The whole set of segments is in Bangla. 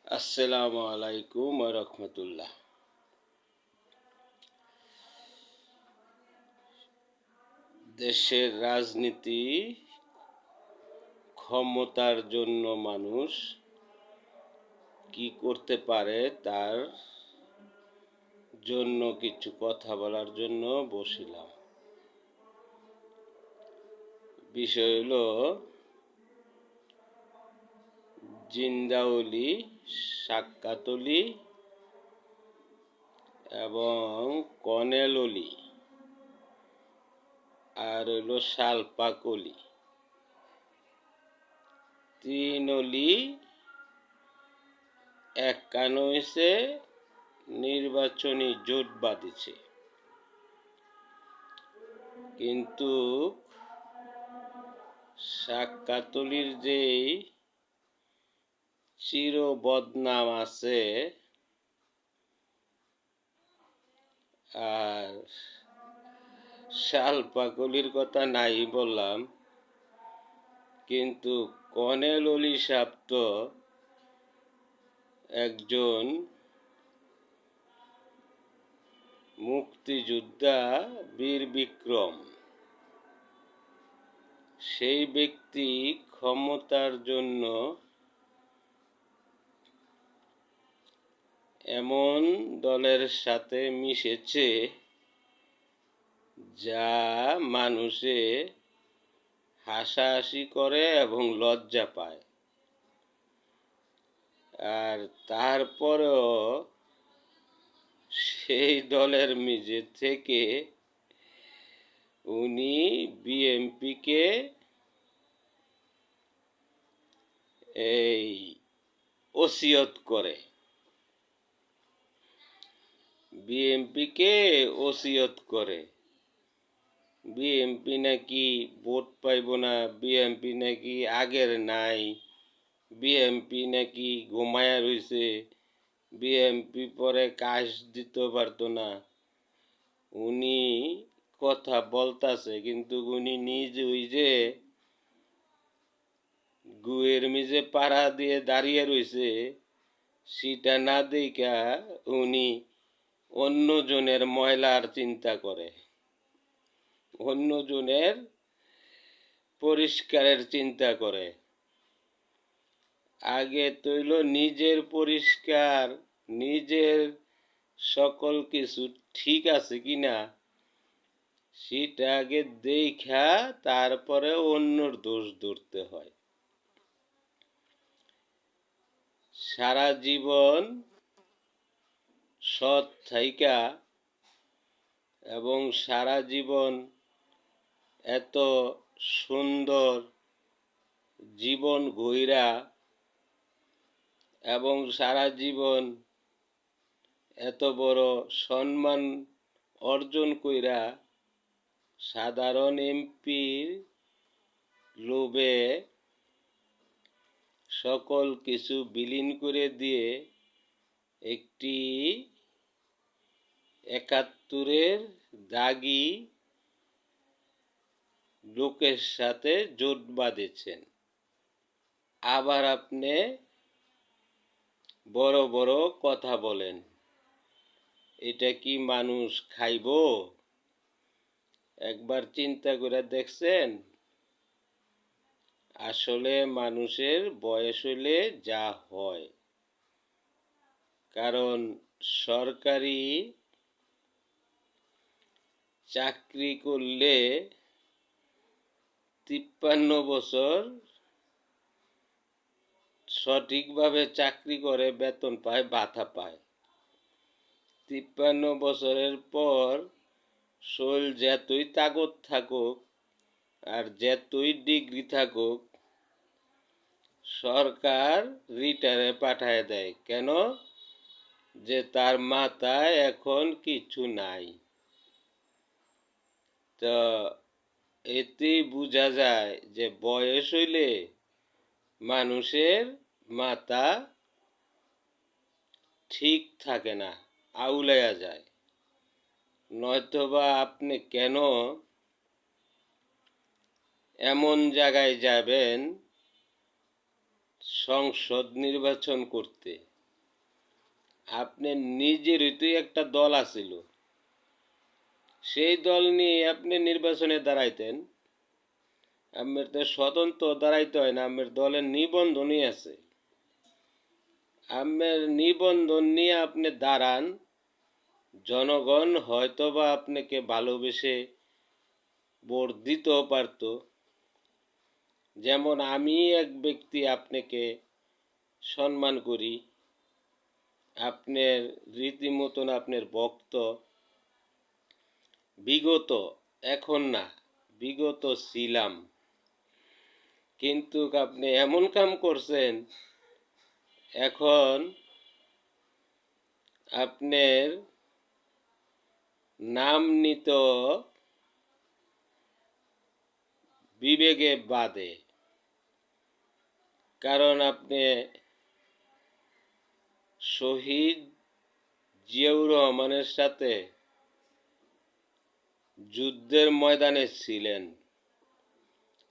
আসসালামু আলাইকুম ওয়া রাহমাতুল্লাহ। দেশের রাজনীতি, ক্ষমতার জন্য মানুষ কি করতে পারে তার জন্য কিছু কথা বলার জন্য বসিলাম। বিষয় হলো জিন্দাওলি, সাক্কাতলি এবং কনেললি আর হলো শালপাকলি, তিন অলি এক কান হইছে নির্বাচনী জোট বাঁধিছে, কিন্তু সাক্কাতলির যেই চির বদনাম আছে আর শালপাকলির কথা নাই বললাম, কিন্তু কনেললি সাহেব তো একজন মুক্তিযোদ্ধা, বীর বিক্রম। সেই ব্যক্তি ক্ষমতার জন্য এমন দলের সাথে মিশেছে যা মানুষে হাসাহাসি করে এবং লজ্জা পায়, আর তারপরেও সেই দলের মিজে থেকে উনি বিএনপিকে এই ওসিয়ত করে, বিএনপি নাকি ভোট পাইব না, বিএনপি নাকি আগের নাই, বিএনপি নাকি ঘুমায়া রইছে, বিএনপি পরে কাজ দিতে পারতো না। উনি কথা বলতাছে, কিন্তু উনি নিজে ওই যে গুয়ের মিজে পাড়া দিয়ে দাঁড়িয়ে রইছে, সেটা না দেখা উনি অন্যজনের ময়লার চিন্তা করে, অন্যজনের পরিষ্কারের চিন্তা করে। আগে তৈল নিজের পরিষ্কার, নিজের সকল কিছু ঠিক আছে কিনা সেটা আগে দেখা তারপরে অন্যর দোষ ধরতে হয়। সারা জীবন সৎ থাইকা এবং সারা জীবন এত সুন্দর জীবন গইরা এবং সারা জীবন এত বড় সম্মান অর্জন কইরা সাধারণ এমপির লোভে সকল কিছু বিলীন করে দিয়ে একটি ৭১-এর দাগি লোকের সাথে জোট বাঁধেছেন। আবার আপনি বড় বড় কথা বলেন, এটা কি মানুষ খাইব? একবার চিন্তা করে দেখছেন? আসলে মানুষের বয়স হইলে যা হয়, কারণ সরকারি চাকরি করলে ৫৩ বছর সঠিকভাবে চাকরি করে বেতন পায়, ভাতা পায়। ৫৩ বছরের পর শরীর যতই তাগত থাকুক আর যতই ডিগ্রি থাকুক, সরকার রিটায়ারে পাঠায় দেয়। কেন? যে তার মাথায় এখন কিছু নাই। তো এতেই বোঝা যায় যে বয়স হইলে মানুষের মাথা ঠিক থাকে না, আউলাইয়া যায়। নয়তোবা আপনি কেন এমন জায়গায় যাবেন সংসদ নির্বাচন করতে, আপনার নিজেরই তো একটা দল আছিল, সেই দল নিয়ে আপনি নির্বাচনে দাঁড়াইতেন। আপনার তো স্বতন্ত্র দাঁড়াইতে হয় না, আপনার দলের নিবন্ধনই আছে। আপনার নিবন্ধন নিয়ে আপনি দাঁড়ান, জনগণ হয়তোবা আপনাকে ভালোবেসে ভোট দিতেও পারত। যেমন আমি এক ব্যক্তি আপনাকে সম্মান করি, আপনার রীতিমতন আপনার ভক্ত, বিগত, এখন না, বিগত ছিলাম। কিন্তু আপনি এমন কাম করছেন, এখন আপনার নাম নিত বিবেকে বাদে। কারণ আপনি শহীদ জিয়াউর রহমানের সাথে যুদ্ধের ময়দানে ছিলেন,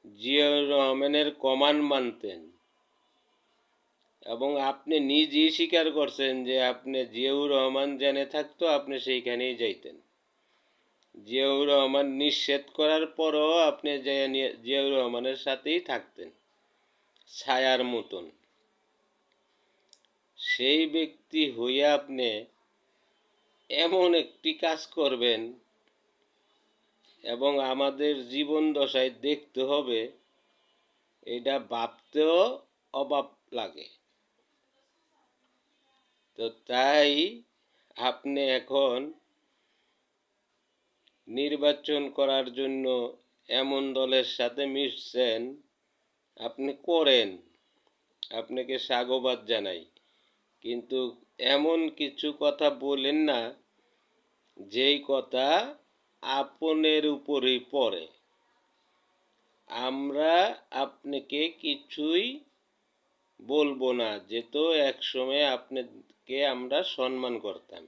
জিয়াউর রহমানের কমান্ড মানতেন, এবং আপনি নিজেই স্বীকার করছেন যে আপনি জিয়াউর রহমান জেনে থাকতো আপনি সেইখানেই যাইতেন। জিয়াউর রহমান নিষেধ করার পরও আপনি জিয়াউর রহমানের সাথেই থাকতেন ছায়ার মতন। সেই ব্যক্তি হইয়া আপনি এমন একটি কাজ করবেন এবং আমাদের জীবন দশায় দেখতে হবে, এটা ভাবতেও অবাক লাগে। তো তাই আপনি এখন নির্বাচন করার জন্য এমন দলের সাথে মিশছেন, আপনি করেন, আপনাকে সাধুবাদ জানাই। কিন্তু এমন কিছু কথা বলেন না যেই কথা আপনের উপরেই পড়ে। আমরা আপনাকে কিছুই বলবো না, যেহেতু একসময় আপনাকে আমরা সম্মান করতাম।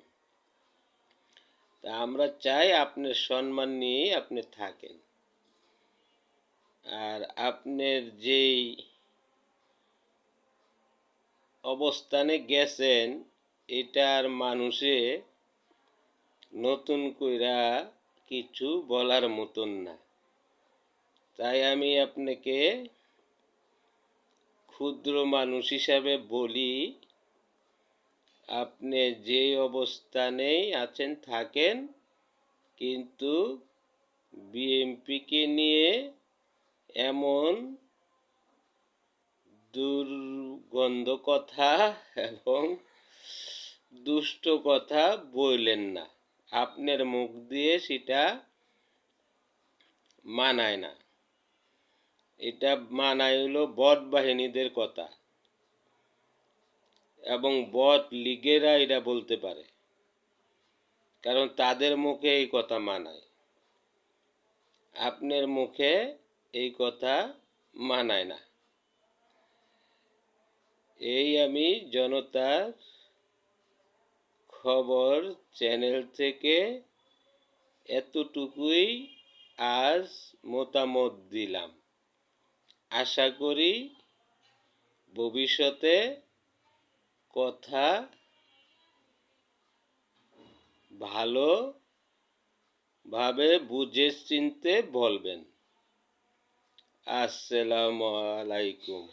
তা আমরা চাই আপনার সম্মান নিয়েই আপনি থাকেন। আর আপনার যেই অবস্থানে গেছেন, এটার মানুষে নতুন কইরা কিছু বলার মতন না। তাই আমি আপনাকে ক্ষুদ্র মানুষ হিসাবে বলি, আপনি যেই অবস্থানেই আছেন থাকেন, কিন্তু বিএনপিকে নিয়ে এমন দুর্গন্ধ কথা এবং দুষ্ট কথা বললেন না। আপনার মুখ দিয়ে সেটা মানায় না। এটা মানায় হলো বট বাহিনীদের কথা, এবং বট লীগেরা এটা বলতে পারে, কারণ তাদের মুখে এই কথা মানায়। আপনার মুখে এই কথা মানায় না। এই আমি জনতার খবর চ্যানেল থেকে এতটুকুই আজ মতামত দিলাম। আশা করি ভবিষ্যতে কথা ভালোভাবে বুঝে চিনতে বলবেন। আসসালামু আলাইকুম।